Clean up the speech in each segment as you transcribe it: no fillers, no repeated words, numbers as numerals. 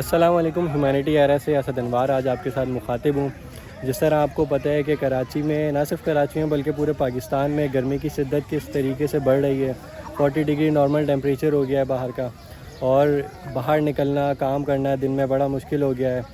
अस्सलाम वालेकुम। Humanity era से असद अनवार आज आपके साथ मुखातिब हूँ। जिस तरह आपको पता है कि कराची में, ना सिर्फ कराची में बल्कि पूरे पाकिस्तान में गर्मी की शिद्दत किस तरीके से बढ़ रही है। 40 डिग्री नॉर्मल टेम्परेचर हो गया है बाहर का, और बाहर निकलना, काम करना दिन में बड़ा मुश्किल हो गया है।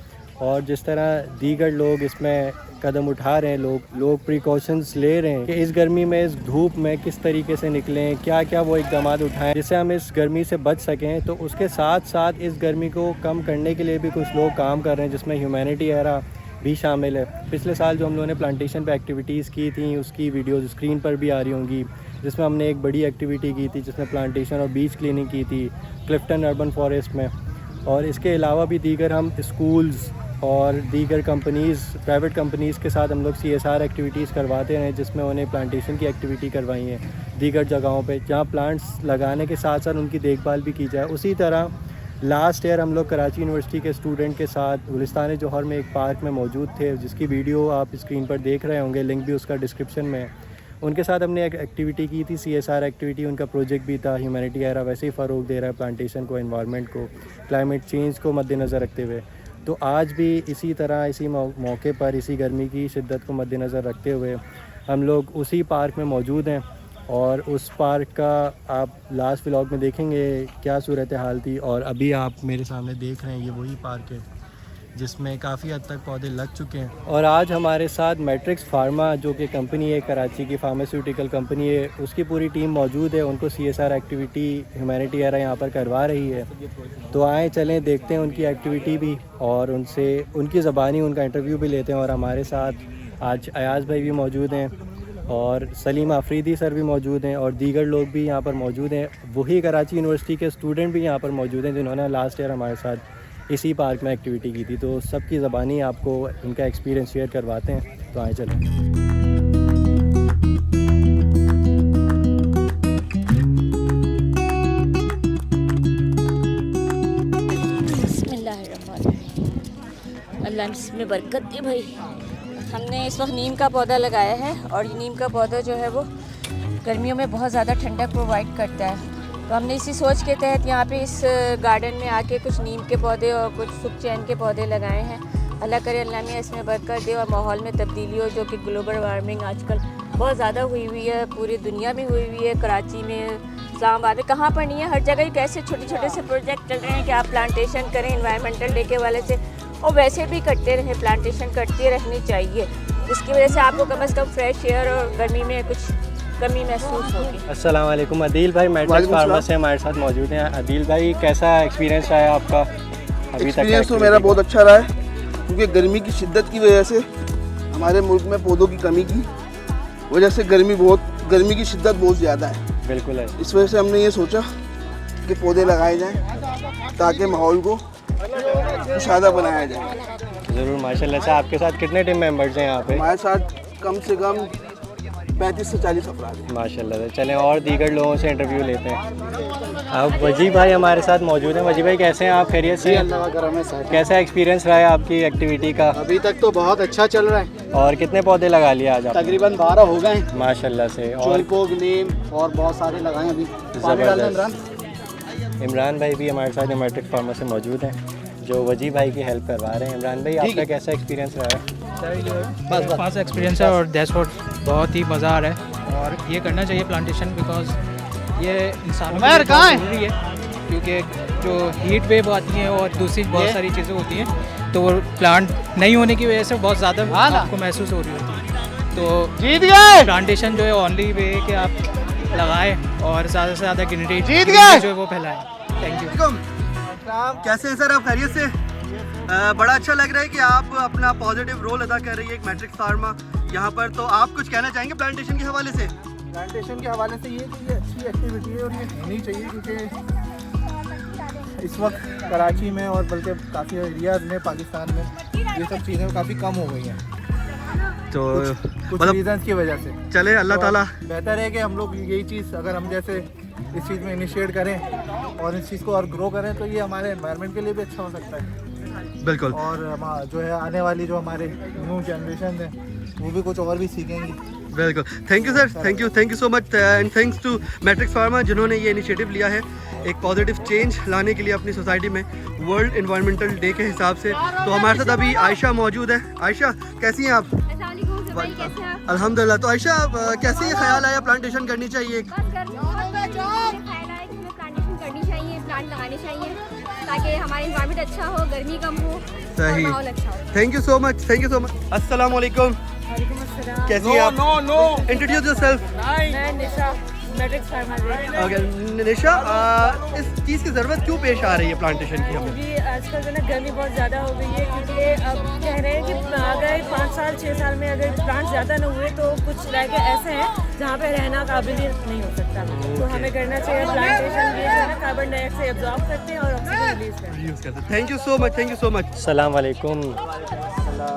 और जिस तरह दीगर लोग इसमें कदम उठा रहे हैं, लोग प्रिकॉशंस ले रहे हैं कि इस गर्मी में, इस धूप में किस तरीके से निकलें, क्या क्या वो इक़दाम उठाएं जिससे हम इस गर्मी से बच सकें। तो उसके साथ साथ इस गर्मी को कम करने के लिए भी कुछ लोग काम कर रहे हैं, जिसमें ह्यूमैनिटी एरा भी शामिल है। पिछले साल जो हम लोगों ने प्लांटेशन पे एक्टिविटीज़ की थी, उसकी वीडियोज़ स्क्रीन पर भी आ रही होंगी, जिसमें हमने एक बड़ी एक्टिविटी की थी जिसमें प्लांटेशन और बीच क्लीनिंग की थी क्लिफ्टन अर्बन फॉरेस्ट में। और इसके अलावा भी दीगर हम स्कूल्स और दीगर कंपनीज़, प्राइवेट कंपनीज़ के साथ हम लोग CSR एक्टिविटीज़ करवाते हैं, जिसमें उन्हें प्लांटेशन की एक्टिविटी करवाई है दीगर जगहों पे, जहाँ प्लांट्स लगाने के साथ साथ उनकी देखभाल भी की जाए। उसी तरह लास्ट ईयर हम लोग कराची यूनिवर्सिटी के स्टूडेंट के साथ गुलिस्तान जौहर में एक पार्क में मौजूद थे, जिसकी वीडियो आप स्क्रीन पर देख रहे होंगे, लिंक भी उसका डिस्क्रिप्शन में है। उनके साथ हमने एक एक्टिविटी की थी, CSR एक्टिविटी। उनका प्रोजेक्ट भी था। ह्यूमैनिटी एरा वैसे ही फ़रोग दे रहा है प्लांटेशन को, एनवायरनमेंट को, क्लाइमेट चेंज को मद्देनज़र रखते हुए। तो आज भी इसी तरह, इसी मौके पर, इसी गर्मी की शिद्दत को मद्देनज़र रखते हुए हम लोग उसी पार्क में मौजूद हैं। और उस पार्क का आप लास्ट व्लॉग में देखेंगे क्या सूरत हाल थी। और अभी आप मेरे सामने देख रहे हैं, ये वही पार्क है जिसमें काफ़ी हद तक पौधे लग चुके हैं। और आज हमारे साथ मैट्रिक्स फार्मा, जो कि कंपनी है कराची की, फार्मास्यूटिकल कंपनी है, उसकी पूरी टीम मौजूद है। उनको CSR एक्टिविटी ह्यूमैनिटी एरा यहाँ पर करवा रही है। तो आए, चलें, देखते हैं उनकी एक्टिविटी भी, और उनसे उनकी ज़बानी उनका इंटरव्यू भी लेते हैं। और हमारे साथ आज अयाज़ भाई भी मौजूद हैं, और सलीम आफरीदी सर भी मौजूद हैं, और दीगर लोग भी यहाँ पर मौजूद हैं। वही कराची यूनिवर्सिटी के स्टूडेंट भी यहाँ पर मौजूद हैं जिन्होंने लास्ट ईयर हमारे साथ इसी पार्क में एक्टिविटी की थी। तो सबकी ज़बानी आपको उनका एक्सपीरियंस शेयर करवाते हैं। तो आए चलें। अल्लाह इसमें बरकत दे भाई। हमने इस वक्त नीम का पौधा लगाया है, और ये नीम का पौधा जो है वो गर्मियों में बहुत ज़्यादा ठंडक प्रोवाइड करता है। तो हमने इसी सोच के तहत यहाँ पे इस गार्डन में आके कुछ नीम के पौधे और कुछ सुखचैन के पौधे लगाए हैं। अल्लाह करे अल्लाह में इसमें बरकत दे और माहौल में तब्दीली हो, जो कि ग्लोबल वार्मिंग आजकल बहुत ज़्यादा हुई हुई है, पूरी दुनिया में हुई हुई है, कराची में, इस्लामाबाद में, कहाँ पर नहीं है, हर जगह कैसे छोटे छोटे से प्रोजेक्ट चल रहे हैं कि आप प्लांटेशन करें एनवायरमेंटल डे के वाले से, और वैसे भी करते रहें, प्लांटेशन करते रहनी चाहिए, जिसकी वजह से आपको कम से कम फ्रेश एयर और गर्मी में कुछ कमी महसूस होगी। अस्सलाम वालेकुम। अदील भाई मैट्रिक्स फार्मा से हमारे साथ मौजूद हैं। अदील भाई, कैसा एक्सपीरियंस रहा है आपका अभी तक? एक्सपीरियंस तो मेरा बहुत अच्छा रहा है, क्योंकि गर्मी की शिद्दत की वजह से, हमारे मुल्क में पौधों की कमी की वजह से गर्मी की शिद्दत बहुत ज़्यादा है। बिल्कुल है। इस वजह से हमने ये सोचा कि पौधे लगाए जाएँ ताकि माहौल को कुशादा बनाया जाए। ज़रूर। माशाल्लाह से आपके साथ कितने टीम मेंबर्स हैं यहाँ पे? हमारे साथ कम से कम 35 से 40 अफराद हैं। माशाल्लाह से। चलें और दीगर लोगों से इंटरव्यू लेते हैं। अब वजी भाई हमारे साथ मौजूद हैं। वजी भाई, कैसे हैं आप? खैरियत से? अल्लाह का करम है सर। कैसा एक्सपीरियंस रहा है आपकी एक्टिविटी का? अभी तक तो बहुत अच्छा चल रहा है। और कितने पौधे लगा लिए आज आपने? तकरीबन 12 हो गए हैं माशाल्लाह से। और चोलकोग, नीम और बहुत सारे लगाए अभी। ज़बरदस्त। इमरान भाई भी हमारे साथ मैट्रिक्स फार्मा से मौजूद हैं, जो वजी भाई की हेल्प करवा रहे हैं। इमरान भाई, आपका कैसा एक्सपीरियंस रहा है? बस पास एक्सपीरियंस है, और दैट्स व्हाट, बहुत ही मज़ा आ रहा है। और ये करना चाहिए प्लांटेशन, बिकॉज ये इंसानों के लिए बहुत ज़रूरी है, क्योंकि जो हीट वेव आती है और दूसरी बहुत सारी चीज़ें होती हैं, तो वो प्लांट नहीं होने की वजह से बहुत ज़्यादा आपको महसूस हो रही होती है। तो प्लांटेशन जो है ओनली वे कि आप लगाएं और ज़्यादा से ज़्यादा ग्रीनरी जो है वो फैलाएं। Thank you. कैसे हैं सर आप? खैरियत से? बड़ा अच्छा लग रहा है कि आप अपना पॉजिटिव रोल अदा कर रही है एक मैट्रिक्स फार्मा यहाँ पर। तो आप कुछ कहना चाहेंगे प्लांटेशन के हवाले से? प्लांटेशन के हवाले से ये कि ये अच्छी एक्टिविटी है और ये होनी चाहिए, क्योंकि इस वक्त कराची में और बल्कि काफ़ी एरियाज में पाकिस्तान में ये सब चीज़ें काफ़ी कम हो गई हैं, तो कुछ रीज़न्स की वजह से। चले अल्लाह ताला बेहतर है कि हम लोग यही चीज़, अगर हम जैसे इस चीज़ में इनिशिएट करें और इस चीज़ को और ग्रो करें, तो ये हमारे एनवायरनमेंट के लिए भी अच्छा हो सकता है। बिल्कुल। और जो है आने वाली जो हमारे न्यू जनरेशन है वो भी कुछ और भी सीखेंगी। बिल्कुल। Thank you sir, thank you so much, and thanks to Matrix Pharma जिन्होंने ये इनिशिएटिव लिया है। एक पॉजिटिव चेंज लाने के लिए अपनी सोसाइटी में वर्ल्ड एनवायरमेंटल डे के हिसाब से। तो हमारे साथ अभी आयशा मौजूद है। आयशा कैसी हैं आप? अल्हम्दुलिल्लाह। तो आयशा कैसे ये ख्याल आया प्लांटेशन करनी चाहिए? प्लांट लगाने चाहिए ताकि हमारा एनवायरनमेंट अच्छा हो, गर्मी कम हो, सही। माहौल अच्छा हो। Thank you so much, thank you so much. अस्सलाम वालेकुम। कैसी हैं आप? Introduce yourself. मैं निशा, मैट्रिक्स फार्मा से। ओके निशा, इस चीज़ की ज़रूरत क्यों पेश आ रही है प्लांटेशन की हमें? क्योंकि आजकल जो ना गर्मी बहुत ज़्यादा हो गई है, क्योंकि अब कह रहे हैं कि अगर 5 साल 6 साल में अगर प्लांट ज़्यादा न हुए तो कुछ इलाके ऐसे हैं जहाँ पे रहना काबिल नहीं हो सकता। तो हमें करना चाहिए प्लांटेशन, ये जो है कार्बन डाइऑक्साइड एब्जॉर्ब करते हैं और ऑक्सीजन रिलीज करते हैं। Thank you so much, thank you so much. अस्सलाम वालेकुम।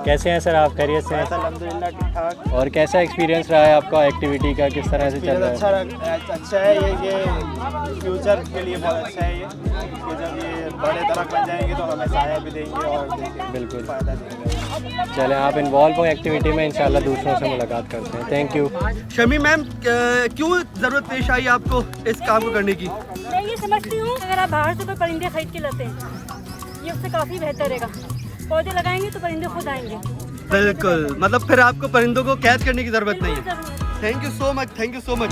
कैसे हैं सर आप? खैरियत से हैं? अल्हम्दुलिल्लाह ठीक ठाक। और कैसा एक्सपीरियंस रहा है आपका एक्टिविटी का? किस तरह से चल रहा है? अच्छा है ये फ्यूचर के लिए बहुत अच्छा है ये कि जब ये बड़े दरख्त बन जाएंगे तो हमें साया भी देंगे और बिल्कुल फ़ायदा देंगे। चलें, आप इन्वॉल्व हो एक्टिविटी में, इंशाल्लाह दूसरों से मुलाकात करते हैं। Thank you. शमी मैम, क्यों ज़रूरत पेश आई आपको इस काम को करने की? मैं ये समझती हूँ अगर आप बाहर से कोई परिंदे खरीद के लाते हैं, ये उससे काफ़ी बेहतर रहेगा। पौधे लगाएंगे तो परिंदे खुद आएंगे। बिल्कुल, मतलब फिर आपको परिंदों को कैद करने की ज़रूरत नहीं है। Thank you so much, thank you so much.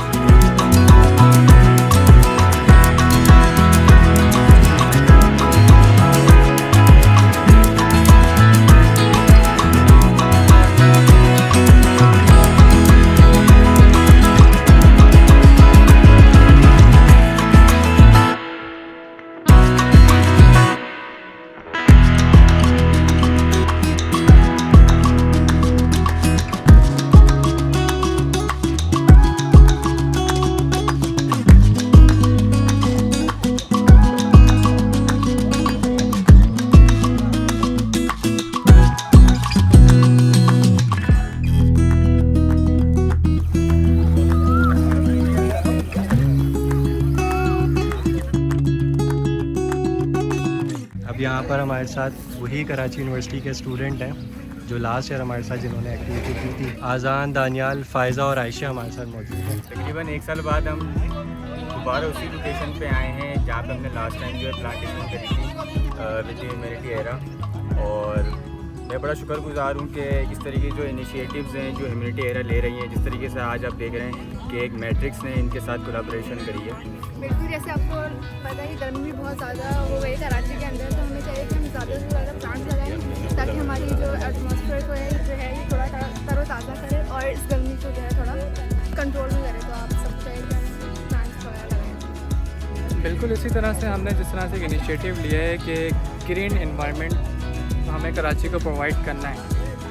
अब यहाँ पर हमारे साथ वही कराची यूनिवर्सिटी के स्टूडेंट हैं जो लास्ट ईयर हमारे साथ जिन्होंने एक्टिविटी की थी। आज़ान, दानियाल, फ़ायज़ा और आयशा हमारे साथ मौजूद हैं। तकरीबन 1 साल बाद हम दोबारा उसी लोकेशन पे आए हैं जहाँ पे हमने लास्ट टाइम जो है प्लांटेशन करी थी विद ह्यूमैनिटी एरा। और मैं बड़ा शुक्रगुजार हूँ कि इस तरीके जो इनिशिएटिव्स हैं जो ह्यूमैनिटी एरा ले रही हैं, जिस तरीके से आज आप देख रहे हैं कि एक मैट्रिक्स ने इनके साथ कोलैबोरेशन करी है। बिल्कुल, जैसे आपको पता है कि गर्मी भी बहुत ज़्यादा हो गई कराची के अंदर, तो हमें चाहिए कि हम ज़्यादा से ज़्यादा प्लांट्स लगाएं ताकि हमारी जो एटमॉस्फेयर को है जो है ये थोड़ा तरोताज़ा करे और इस गर्मी को जो है थोड़ा कंट्रोल में करे। तो आप सब चाहिए कि प्लांट्स वगैरह लगाएं। बिल्कुल इसी तरह से हमने जिस तरह से एक इनिशिएटिव लिया है कि ग्रीन एनवायरनमेंट हमें कराची को प्रोवाइड करना है,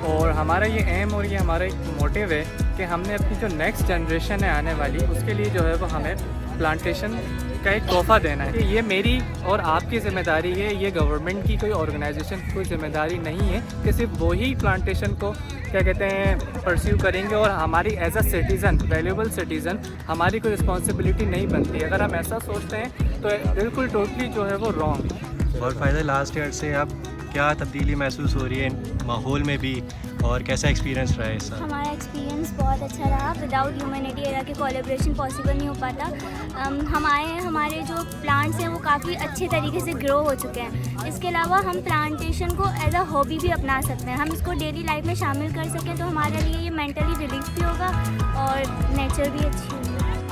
और हमारा ये एम और ये हमारा एक मोटिव है कि हमने अपनी जो नेक्स्ट जनरेशन है आने वाली, उसके लिए जो है वो हमें प्लांटेशन का एक तोहफ़ा देना है। ये मेरी और आपकी ज़िम्मेदारी है, ये गवर्नमेंट की कोई ऑर्गेनाइजेशन की कोई ज़िम्मेदारी नहीं है कि सिर्फ वही प्लांटेशन को क्या कहते हैं परस्यू करेंगे और हमारी as a citizen, valuable citizen हमारी कोई रिस्पॉन्सिबिलिटी नहीं बनती। अगर हम ऐसा सोचते हैं तो बिल्कुल टोटली जो है वो रॉन्ग। और फ़ायदा लास्ट ईयर से अब क्या तब्दीली महसूस हो रही है माहौल में भी, और कैसा एक्सपीरियंस रहा है इस साल? हमारा एक्सपीरियंस बहुत अच्छा रहा। विदाउट ह्यूमैनिटी एरा के कोलैबोरेशन पॉसिबल नहीं हो पाता। हमारे जो प्लांट्स हैं वो काफ़ी अच्छे तरीके से ग्रो हो चुके हैं। इसके अलावा हम प्लांटेशन को एज अ हॉबी भी अपना सकते हैं। हम इसको डेली लाइफ में शामिल कर सकें तो हमारे लिए ये मेंटली रिलीफ भी होगा और नेचर भी अच्छी होगी।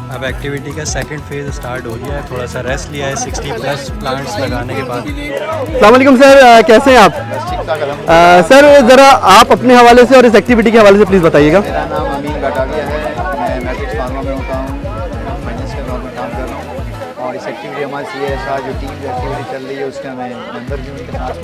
अब एक्टिविटी का सेकंड फेज़ स्टार्ट हो गया है, थोड़ा सा रेस्ट लिया है 60+ प्लांट्स लगाने के बाद। अस्सलाम वालेकुम सर, कैसे हैं आप? सर ज़रा आप अपने हवाले से और इस एक्टिविटी के हवाले से प्लीज़ बताइएगा। मेरा नाम अमीन गटालिया है, मैं मैट्रिक्स फार्मा में होता हूँ, फाइनेंस के तौर पर काम कर रहा हूँ। और इस एक्टिविटी हमारी CSR जो टीम की एक्टिविटी चल रही है उसके हमें मेंबर भी उनके साथ,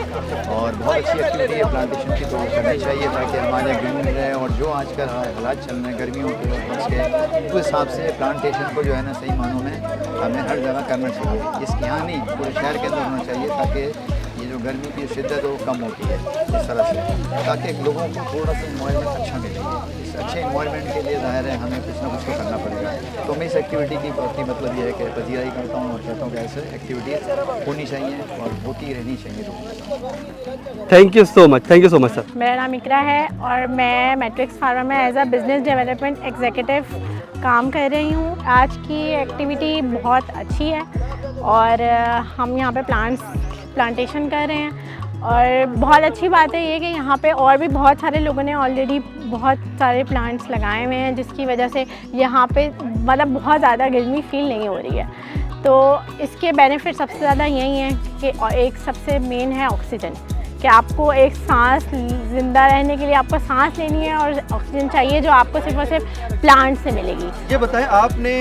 और बहुत अच्छी एक्टिविटी है प्लांटेशन की, तो करनी चाहिए ताकि हमारे ग्रीन रहे। और जो आजकल हालात चल रहे हैं गर्मियों के और उसके उस हिसाब से प्लांटेशन को जो है ना सही मानों में हमें हर जगह करना चाहिए। इसके यहाँ नहीं, पूरे शहर के अंदर होना चाहिए ताकि ये जो गर्मी की शिद्दत है वो कम होती है इस तरह से, ताकि लोगों को थोड़ा सा इन्वायरमेंट अच्छा मिले। इस अच्छे इन्वायरमेंट के लिए ज़ाहिर है हमें कुछ ना कुछ तो करना पड़ेगा। तो मैं इस एक्टिविटी की अपनी मतलब ये है कि पजीराई करता हूँ और कहता हूँ कि ऐसे एक्टिविटी होनी चाहिए और होती रहनी चाहिए। Thank you so much, thank you so much sir. मेरा नाम इकरा है और मैं मैट्रिक्स फार्मा में as a business development executive काम कर रही हूँ। आज की एक्टिविटी बहुत अच्छी है और हम यहाँ पे प्लांटेशन कर रहे हैं। और बहुत अच्छी बात है ये कि यहाँ पे और भी बहुत सारे लोगों ने ऑलरेडी बहुत सारे प्लांट्स लगाए हुए हैं, जिसकी वजह से यहाँ पे मतलब बहुत ज़्यादा गर्मी फील नहीं हो रही है। तो इसके बेनिफिट सबसे ज़्यादा यही हैं कि एक सबसे मेन है ऑक्सीजन, कि आपको एक सांस ज़िंदा रहने के लिए आपको सांस लेनी है और ऑक्सीजन चाहिए, जो आपको सिर्फ और सिर्फ प्लांट से मिलेगी। ये बताएं, आपने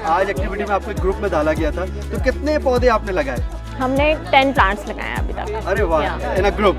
आज एक्टिविटी में आपको एक ग्रुप में डाला गया था, तो कितने पौधे आपने लगाए? हमने 10 प्लांट्स लगाए अभी तक। अरे वाह, इन अ ग्रुप।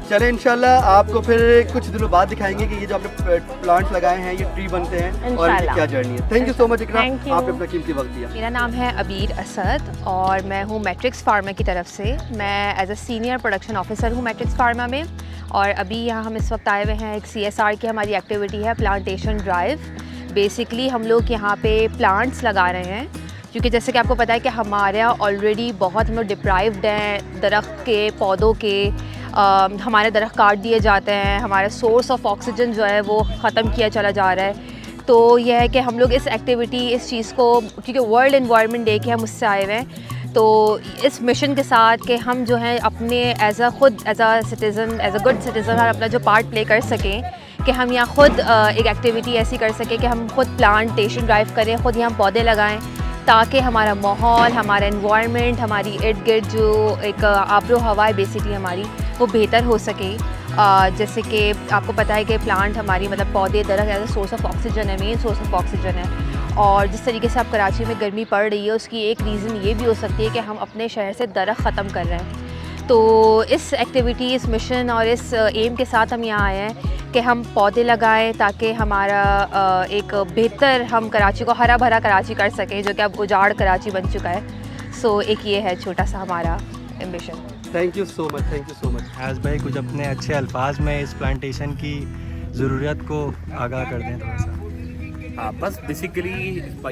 चले इंशाल्लाह आपको फिर कुछ दिनों बाद दिखाएंगे कि ये जो आपने प्लांट्स लगाए हैं ये ट्री बनते हैं और इनकी क्या जर्नी है। थैंक यू सो मच इकरा, आपने अपना कीमती वक्त दिया। मेरा नाम है अबीर असद और मैं हूँ मैट्रिक्स फार्मा की तरफ से। मैं as a senior production officer हूँ मैट्रिक्स फार्मा में। और अभी यहाँ हम इस वक्त आए हुए हैं, एक CSR की हमारी एक्टिविटी है प्लांटेशन ड्राइव। बेसिकली हम लोग यहाँ पे प्लांट्स लगा रहे हैं, क्योंकि जैसे कि आपको पता है कि हमारे यहाँ ऑलरेडी बहुत हम लोग डिप्राइव्ड हैं दरख्त के, पौधों के। हमारे दरख्त काट दिए जाते हैं, हमारा सोर्स ऑफ ऑक्सीजन जो है वो ख़त्म किया चला जा रहा है। तो यह है कि हम लोग इस एक्टिविटी, इस चीज़ को, क्योंकि वर्ल्ड एनवायरनमेंट डे के हम उससे आए हुए हैं, तो इस मिशन के साथ कि हम जो हैं अपने एज अ गुड सिटीज़न अपना जो पार्ट प्ले कर सकें, कि हम यहाँ ख़ुद एक एक्टिविटी ऐसी कर सकें कि हम ख़ुद प्लांटेशन ड्राइव करें, ख़ुद यहाँ पौधे लगाएं, ताकि हमारा माहौल, हमारा एनवायरनमेंट, हमारी इर्द गिर्द जो एक आबो हवा है बेसिकली हमारी, वो बेहतर हो सके। जैसे कि आपको पता है कि प्लांट हमारी मतलब पौधे, दरख्त as a source of oxygen है, मेन सोर्स ऑफ ऑक्सीजन है। और जिस तरीके से अब कराची में गर्मी पड़ रही है, उसकी एक रीज़न ये भी हो सकती है कि हम अपने शहर से दरख्त ख़त्म कर रहे हैं। तो इस एक्टिविटी, इस मिशन और इस एम के साथ हम यहाँ आए हैं कि हम पौधे लगाएं, ताकि हमारा एक बेहतर, हम कराची को हरा भरा कराची कर सकें, जो कि अब उजाड़ कराची बन चुका है। सो एक ये है छोटा सा हमारा ambition. Thank you so much, thank you so much. आज भाई कुछ अपने अच्छे अल्फाज में इस प्लांटेशन की ज़रूरत को आगाह कर दें थोड़ा सा। हाँ, बस बेसिकली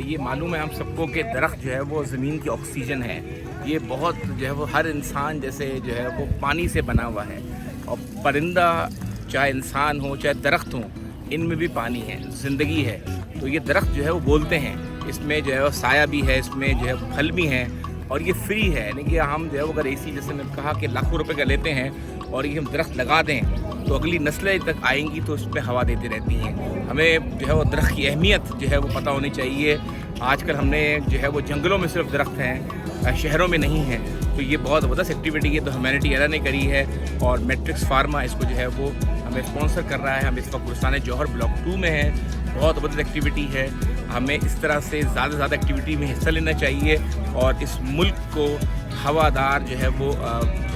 ये मालूम है हम सबको कि दरख्त जो है वो ज़मीन की ऑक्सीजन है। ये बहुत जो है वो हर इंसान जैसे जो है वो पानी से बना हुआ है, और परिंदा चाहे इंसान हो चाहे दरख्त हो, इनमें भी पानी है, ज़िंदगी है। तो ये दरख्त जो है वो बोलते हैं, इसमें जो है वो साया भी है, इसमें जो है फल भी हैं, और ये फ्री है। यानी कि हम जो है वो अगर AC जैसे मैंने कहा कि लाखों रुपए का लेते हैं और ये हम दरख्त लगा दें, तो अगली नस्लें तक आएंगी तो उस पर हवा देती रहती हैं। हमें जो है वो दरख्त की अहमियत जो है वो पता होनी चाहिए। आजकल हमने जो है वो जंगलों में सिर्फ दरख्त हैं, शहरों में नहीं हैं। तो ये बहुत ज़बरदस्त एक्टिविटी है, तो ह्यूमैनिटी एरा ने करी है, और मैट्रिक्स फार्मा इसको जो है वो हमें स्पॉन्सर कर रहा है। हम इस वक्त गुलिस्तान जौहर ब्लॉक 2 में हैं। बहुत ज़बरदस्त एक्टिविटी है, हमें इस तरह से ज़्यादा से ज़्यादा एक्टिविटी में हिस्सा लेना चाहिए, और इस मुल्क को हवादार जो है वो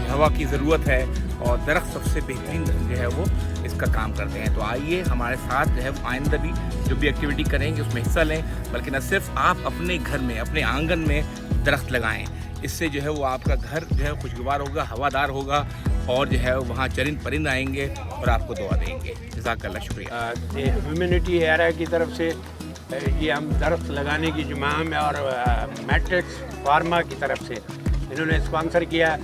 हवा की ज़रूरत है, और दरख्त सबसे बेहतरीन जो है वो इसका काम करते हैं। तो आइए हमारे साथ जो है आइंदा भी जो भी एक्टिविटी करेंगे उसमें हिस्सा लें, बल्कि न सिर्फ आप अपने घर में, अपने आंगन में दरख्त लगाएं। इससे जो है वो आपका घर जो है खुशगवार होगा, हवादार होगा, और जो है वहाँ चरिंद परिंद आएंगे और आपको दुआ देंगे। जज़ाकल्लाह, शुक्रिया। ह्यूमैनिटी एरा की तरफ से ये हम दरख्त लगाने की जो मुहिम है, और मैट्रिक्स फार्मा की तरफ से इन्होंने स्पॉन्सर किया,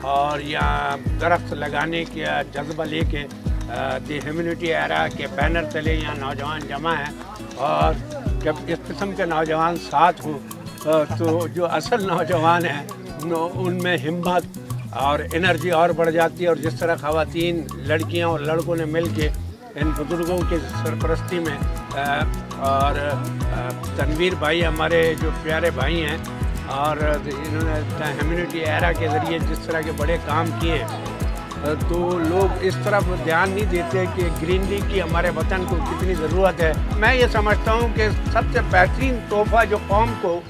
और यहाँ दरख्त लगाने का जज्बा लेके द ह्यूमैनिटी एरा के बैनर तले यहाँ नौजवान जमा हैं। और जब इस किस्म के नौजवान साथ हो तो जो असल नौजवान हैं उनमें हिम्मत और एनर्जी और बढ़ जाती है। और जिस तरह ख़वातीन, लड़कियां और लड़कों ने मिल के इन बुज़ुर्गों की सरपरस्ती में, और तनवीर भाई हमारे जो प्यारे भाई हैं, और इन्होंने ह्यूमैनिटी एरा के ज़रिए जिस तरह के बड़े काम किए, तो लोग इस तरफ ध्यान नहीं देते कि ग्रीनरी की हमारे वतन को कितनी ज़रूरत है। मैं ये समझता हूँ कि सबसे बेहतरीन तोहफ़ा जो कौम को,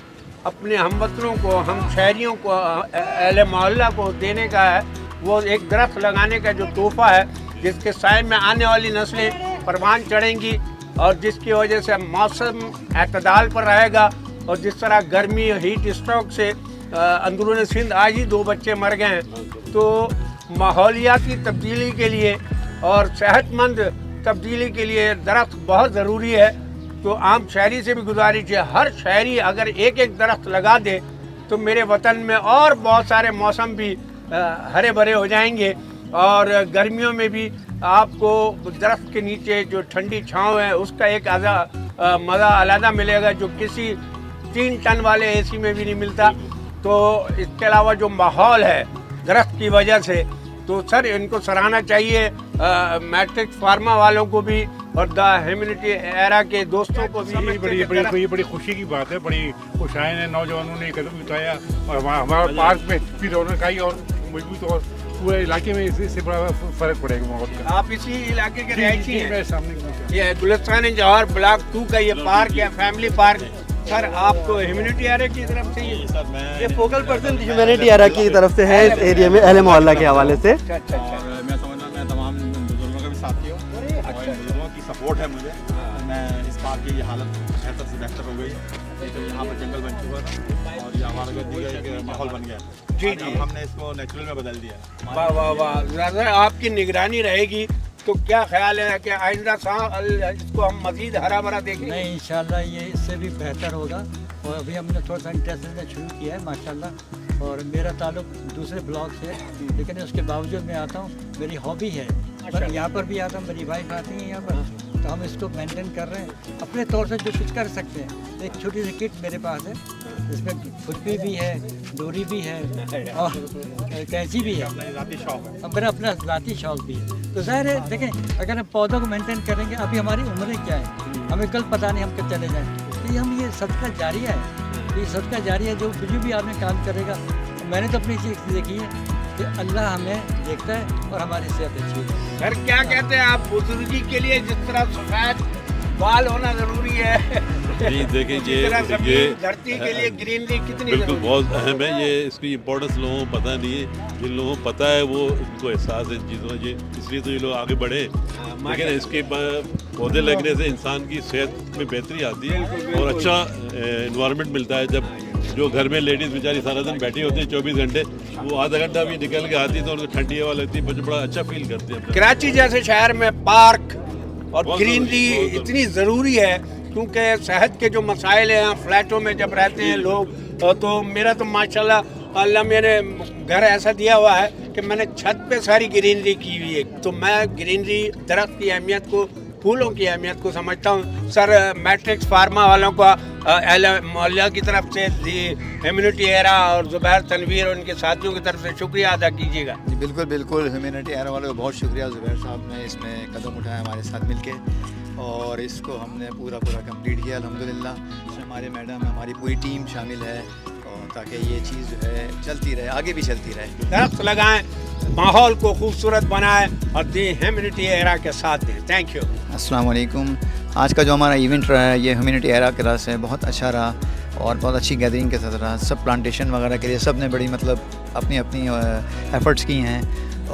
अपने हमवतनों को, हम शहरियों को, अहले मोहल्ला को देने का है, वो एक दरख्त लगाने का जो तोहफ़ा है, जिसके साए में आने वाली नस्लें परवान चढ़ेंगी, और जिसकी वजह से मौसम एतदाल पर रहेगा। और जिस तरह गर्मी, हीट स्ट्रोक से अंदरूनी सिंध आज ही 2 बच्चे मर गए हैं, तो माहौलियाती तब्दीली के लिए और सेहतमंद तब्दीली के लिए दरख्त बहुत ज़रूरी है। तो आम शहरी से भी गुजारिश है, हर शहरी अगर एक एक दरख्त लगा दे तो मेरे वतन में और बहुत सारे मौसम भी हरे भरे हो जाएंगे, और गर्मियों में भी आपको दरख्त के नीचे जो ठंडी छांव है उसका एक मज़ा अलग मिलेगा, जो किसी 3 टन वाले AC में भी नहीं मिलता। तो इसके अलावा जो माहौल है दरख्त की वजह से, तो सर इनको सराहना चाहिए, मैट्रिक्स फार्मा वालों को भी और द ह्यूमैनिटी एरा के दोस्तों को भी। ये बड़ी खुशी की बात है, बड़ी खुशाइन है, नौजवानों ने कदम उठाया और हमारा पार्क में भी रौनक आई और मजबूत और पूरे इलाके में इससे बड़ा फर्क पड़ेगा माहौल का। आप इसी इलाके के रहायशी हैं? ये गुलिस्तान जवाहर ब्लॉक 2 का ये पार्क है, फैमिली पार्क। सर आपको ह्यूमैनिटी एरा की तरफ से ये फोकल पर्सन ह्यूमैनिटी एरा की तरफ से है इस एरिया में, अहले मोहल्ला के हवाले से। मैं समझना मैं तमाम बुजुर्गों का भी साथी हूँ और बुजुर्गों की सपोर्ट है मुझे। मैं इस पार्क की हालत बेहतर से बेहतर हो गई है। तो यहाँ पर जंगल बन चुका था और ये हमारा गद्दी का एक माहौल बन गया। जी जी, हमने इसको नेचुरल में बदल दिया। वाह वाह वाह, ज़्यादा आपकी निगरानी रहेगी तो क्या ख्याल है कि आइंदा इसको हम मजीद हरा भरा देखेंगे? नहीं, इंशाल्लाह ये इससे भी बेहतर होगा। और अभी हमने थोड़ा सा इंटरेस्ट लेना शुरू किया है माशाल्लाह। और मेरा ताल्लुक दूसरे ब्लॉक से है, लेकिन उसके बावजूद मैं आता हूँ, मेरी हॉबी है। पर यहाँ पर भी आता हूँ, मेरी वाइफ आती है यहाँ पर, तो हम इसको मेंटेन कर रहे हैं अपने तौर से जो कुछ कर सकते हैं। एक छोटी सी किट मेरे पास है, इसमें खुरपी भी है, डोरी भी है और कैंची भी है। मेरा अपना ज़ाती शौक भी है। तो ज़ाहिर है देखें, अगर हम पौधों को मेंटेन करेंगे, अभी हमारी उम्रें क्या है, हमें कल पता नहीं हम कब चले जाएँ। तो ये हम ये सदका जारिया है, ये सदका जारिया जो कुछ भी आपने काम करेगा। मैंने तो अपनी चीज़ देखी है कि अल्लाह हमें देखता है और हमारी सेहत अच्छी है। सर क्या कहते हैं आप, बुजुर्गी के लिए जिस तरह सफेद बाल होना जरूरी है, नहीं देखें ये धरती के लिए ग्रीनरी कितनी बिल्कुल बहुत अहम है। ये इसकी इम्पोर्टेंस लोगों को पता नहीं है, जिन लोगों को पता है वो उनको एहसास है इन चीज़ों का, इसलिए तो ये लोग आगे बढ़े। लेकिन इसके पौधे लगने से इंसान की सेहत में बेहतरी आती है और अच्छा इन्वायरमेंट मिलता है। जब जो घर में लेडीज़ बेचारी सारा दिन बैठी होती है 24 घंटे, वो आधा घंटा भी निकल के आती है तो उनको ठंडी हवा लगती है, बच्चे बड़ा अच्छा फील करते हैं। कराची जैसे शहर में पार्क और ग्रीनरी इतनी ज़रूरी है, क्योंकि सेहत के जो मसाइल हैं, फ्लैटों में जब रहते हैं लोग, तो मेरा तो माशाल्लाह अल्लाह मेरे घर ऐसा दिया हुआ है कि मैंने छत पे सारी ग्रीनरी की हुई है। तो मैं ग्रीनरी, दरख्त की अहमियत को, फूलों की अहमियत को समझता हूँ। सर मैट्रिक्स फार्मा वालों का मोहल्ला की तरफ से, ह्यूमैनिटी एरा और ज़ुबैर तनवीर और उनके साथियों की तरफ से शुक्रिया अदा कीजिएगा। जी बिल्कुल बिल्कुल, ह्यूमैनिटी एरा वालों को बहुत शुक्रिया। ज़ुबैर साहब ने इसमें कदम उठाया हमारे साथ मिलके और इसको हमने पूरा कंप्लीट किया अल्हम्दुलिल्लाह। इसमें हमारे मैडम, हमारी पूरी टीम शामिल है और ताकि ये चीज़ जो है चलती रहे, आगे भी चलती रहे। दरख्त लगाएं, माहौल को खूबसूरत बनाएं और दी ह्यूमैनिटी एरा के साथ दें। Thank you. अस्सलाम वालेकुम। आज का जो हमारा इवेंट रहा है ये ह्यूमैनिटी एरा के तरफ से बहुत अच्छा रहा और बहुत अच्छी गैदरिंग के साथ रहा। सब प्लांटेशन वगैरह के लिए सब ने बड़ी अपनी एफ़र्ट्स की हैं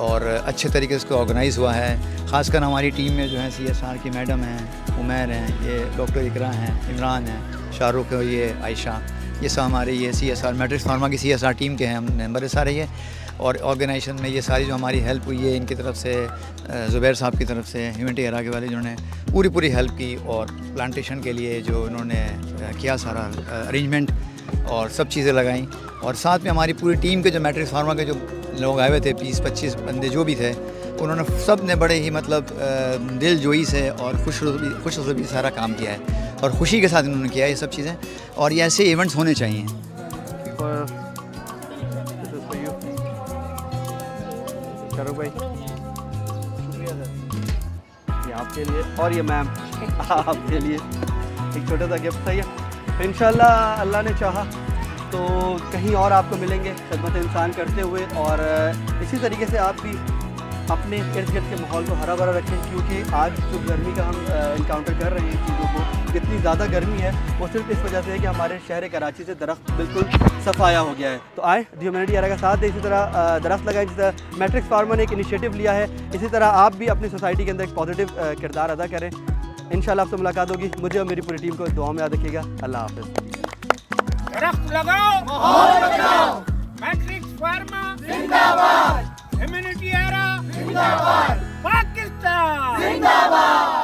और अच्छे तरीके से ऑर्गेनाइज़ हुआ है। ख़ासकर हमारी टीम में जो है CSR की मैडम हैं, उमैर हैं, ये डॉक्टर इकरा हैं, इमरान हैं, शाहरुख है, ये आयशा, ये सब हमारे ये CSR मैट्रिक्स फार्मा की CSR टीम के हैं हम मेम्बर सारे ये। और ऑर्गेनाइजेशन में ये सारी जो हमारी हेल्प हुई है इनकी तरफ से, ज़ुबैर साहब की तरफ से, ह्यूमैनिटी एरा के वाले जिन्होंने पूरी हेल्प की और प्लांटेशन के लिए जो उन्होंने किया सारा अरेंजमेंट और सब चीज़ें लगाई। और साथ में हमारी पूरी टीम के जो मैट्रिक्स फार्मा के जो लोग आए हुए थे, 20-25 बंदे जो भी थे, उन्होंने सब ने बड़े ही दिल जोई से और खुशरूबी सारा काम किया है और ख़ुशी के साथ इन्होंने किया ये सब चीज़ें। और ये ऐसे इवेंट्स होने चाहिए। शाहरुख भाई शुक्रिया सर, ये आपके लिए और ये मैम आपके लिए एक छोटा सा गिफ्ट था ये। इंशाल्लाह अल्लाह ने चाहा तो कहीं और आपको मिलेंगे खिदमत इंसान करते हुए और इसी तरीके से आप भी अपने इर्द गिर्द के माहौल को हरा भरा रखें, क्योंकि आज जो गर्मी का हम इनकाउंटर कर रहे हैं चीज़ों को, इतनी ज़्यादा गर्मी है वो सिर्फ इस वजह से है कि हमारे शहर कराची से दरख्त बिल्कुल सफाया हो गया है। तो आए ह्यूमैनिटी एरा का साथ दें, इसी तरह दरख्त लगाएं। जिस तरह मैट्रिक्स फार्मा ने एक इनिशिएटिव लिया है, इसी तरह आप भी अपनी सोसाइटी के अंदर एक पॉजिटिव किरदार अदा करें। इंशाल्लाह आपसे मुलाकात होगी। मुझे और मेरी पूरी टीम को दुआ में याद रखिएगा। अल्लाह हाफ़िज़। दरख्त लगाओ, माहौल बचाओ। मैट्रिक्स फार्मा जिंदाबाद, ह्यूमैनिटी एरा जिंदाबाद, पाकिस्तान जिंदाबाद।